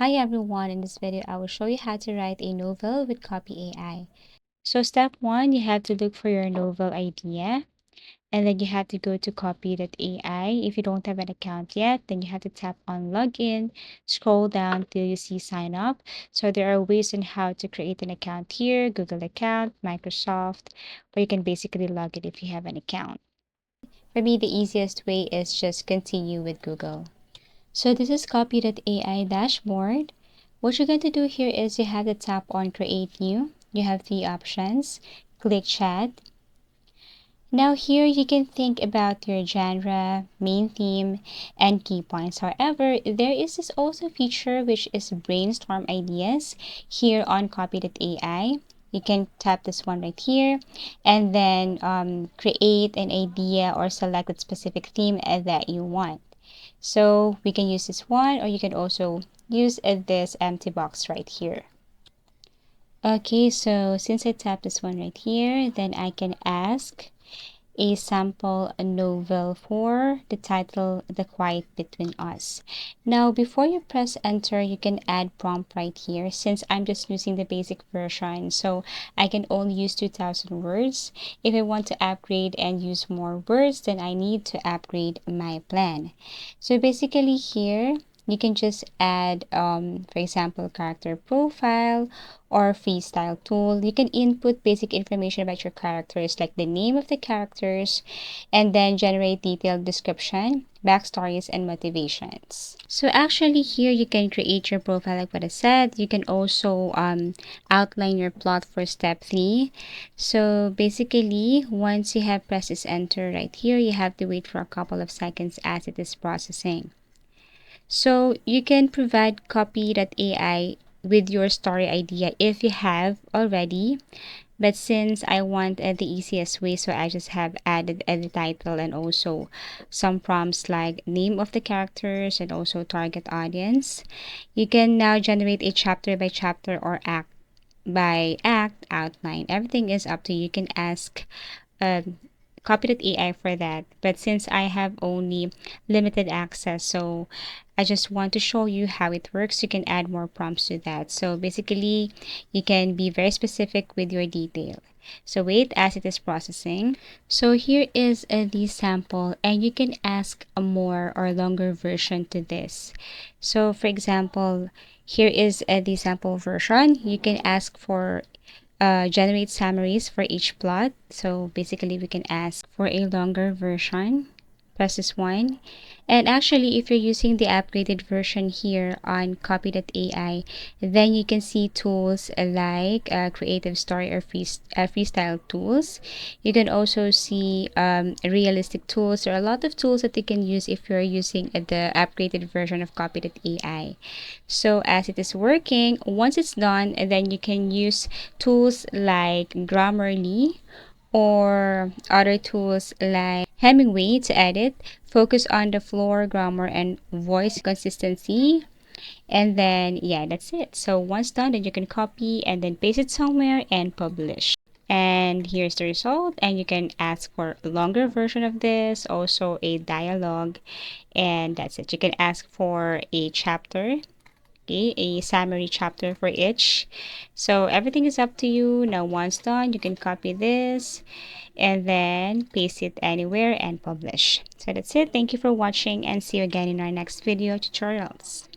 Hi everyone, in this video I will show you how to write a novel with Copy.ai. So step 1, you have to look for your novel idea and then you have to go to Copy.ai. If you don't have an account yet, then you have to tap on login, scroll down till you see sign up. So there are ways on how to create an account here, Google account, Microsoft, or you can basically log it if you have an account. For me, the easiest way is just continue with Google. So this is Copy.ai dashboard. What you're going to do here is you have to tap on create new. You have three options. Click chat. Now here you can think about your genre, main theme, and key points. However, there is this also feature which is brainstorm ideas here on Copy.ai. You can tap this one right here and then create an idea or select a specific theme that you want. So we can use this one, or you can also use this empty box right here. Okay, so since I tap this one right here, then I can ask a sample novel for the title The Quiet Between Us. Now before you press enter, you can add prompt right here. Since I'm just using the basic version, so I can only use 2000 words. If I want to upgrade and use more words, then I need to upgrade my plan. So basically here you can just add for example character profile or freestyle tool. You can input basic information about your characters like the name of the characters and then generate detailed description, backstories, and motivations. So actually here you can create your profile like what I said. You can also outline your plot for step 3. So basically once you have pressed this enter right here, you have to wait for a couple of seconds as it is processing. So you can provide Copy.ai with your story idea if you have already. But since I want the easiest way, so I just have added the title and also some prompts like name of the characters and also target audience. You can now generate a chapter by chapter or act by act outline. Everything is up to you. You can ask Copy.ai for that. But since I have only limited access, so I just want to show you how it works. You can add more prompts to that. So basically, you can be very specific with your detail. So wait as it is processing. So here is the sample and you can ask a more or longer version to this. So for example, here is the sample version. You can ask for generate summaries for each plot. So basically we can ask for a longer version. Press this one. And actually if you're using the upgraded version here on Copy.ai, then you can see tools like creative story or freestyle tools. You can also see realistic tools. There are a lot of tools that you can use if you're using the upgraded version of Copy.ai. So as it is working, once it's done, then you can use tools like Grammarly or other tools like Hemingway to edit, focus on the floor, grammar, and voice consistency. And then, yeah, that's it. So once done, then you can copy and then paste it somewhere and publish. And here's the result. And you can ask for a longer version of this, also a dialogue. And that's it. You can ask for a chapter, okay, a summary chapter for each. So everything is up to you. Now once done, you can copy this and then paste it anywhere and publish. So that's it. Thank you for watching and see you again in our next video tutorials.